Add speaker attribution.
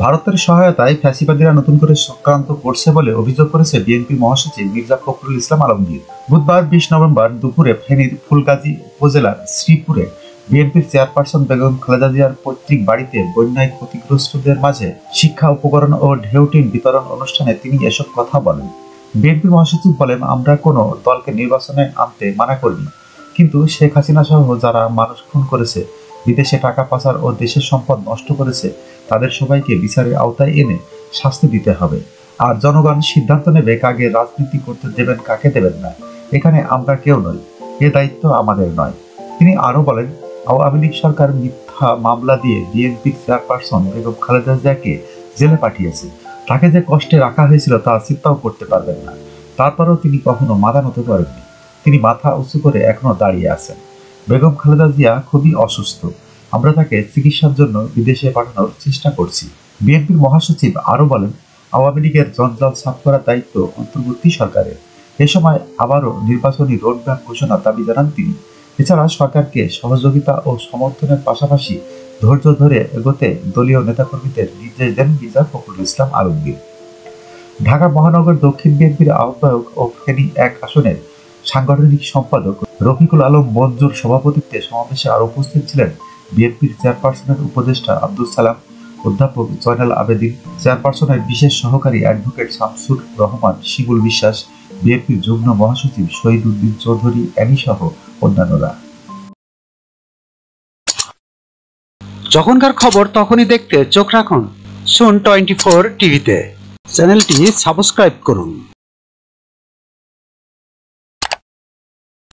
Speaker 1: ভারতের সহায়তায় ফ্যাসিবাদীরা নতুন করে চক্রান্ত করছে বলে অভিযোগ করেছে বিএনপি মহাসচিব মির্জা ফখরুল ইসলাম আলমগীর। বুধবার 20 নভেম্বর দুপুরে ফেনীর ফুলগাজী উপজেলার শ্রীপুরে বিএনপির চেয়ারপারসন বেগম খালেদা জিয়ার পৈতৃক বাড়িতে বন্যায় ক্ষতিগ্রস্তদের মাঝে শিক্ষা উপকরণ ও ঢেউটিন বিতরণ অনুষ্ঠানে তিনি এসব কথা বলেন। বিএনপি মহাসচিব বলেন, আমরা কোনো দলকে নির্বাচনে আনতে মানা করিনি, কিন্তু শেখ হাসিনা সহ যারা মানুষ খুন করেছে, বিদেশে টাকা পাচার ও দেশের সম্পদ নষ্ট করেছে, তাদের সবাইকে বিচারের আওতায় এনে শাস্তি দিতে হবে। আর জনগণ সিদ্ধান্ত নেবে কাকে রাজনীতি করতে দেবেন, কাকে দেবেন না। এখানে আমরা কেউ নই, এ দায়িত্ব আমাদের নয়। তিনি আরো বলেন, আওয়ামী লীগ সরকার মিথ্যা মামলা দিয়ে বিএনপির চেয়ারপারসন বেগম খালেদা জিয়াকে জেলে পাঠিয়েছে। তাকে যে কষ্টে রাখা হয়েছিল তা চিন্তাও করতে পারবেন না। তারপরেও তিনি কখনো মাথা নত করেননি। তিনি মাথা উঁচু করে এখনো দাঁড়িয়ে আছেন। বেগম খালেদা জিয়া খুবই অসুস্থ। আমরা তাকে চিকিৎসার জন্য বিদেশে পাঠানোর চেষ্টা করছি। বিএনপির মহাসচিব আরো বলেন, আওয়ামী লীগের জঞ্জাল সাফ করার দায়িত্ব অন্তর্বর্তী সরকারের। এ সময় আবারও নির্বাচনী রোডম্যাপ ঘোষণার দাবি জানান তিনি। এছাড়া সরকারকে সহযোগিতা ও সমর্থনের পাশাপাশি ধৈর্য ধরে এগোতে দলীয় নেতাকর্মীদের নির্দেশ দেন মির্জা ফখরুল ইসলাম আলমগীর। ঢাকা মহানগর দক্ষিণ বিএনপির আহ্বায়ক ও ফেনী 1 আসনের সাংগঠনিক সম্পাদক রফিকুল আলম মঞ্জুর সভাপতিত্বে সমাবেশে আরো উপস্থিত ছিলেন বিএনপির চেয়ারপারসনের উপদেষ্টা আব্দুল সালাম, অধ্যাপক জয়নাল আবেদীন, চেয়ারপারসনের বিশেষ সহকারী অ্যাডভোকেট শামসুর রহমান শিমুল বিশ্বাস, বিএনপির যুগ্ম মহাসচিব শহীদ উদ্দিন চৌধুরী অ্যানি সহ অন্যান্যরা।
Speaker 2: যখনকার খবর তখনই দেখতে চোখ রাখুন সুন 24 টিভিতে। চ্যানেলটি সাবস্ক্রাইব করুন।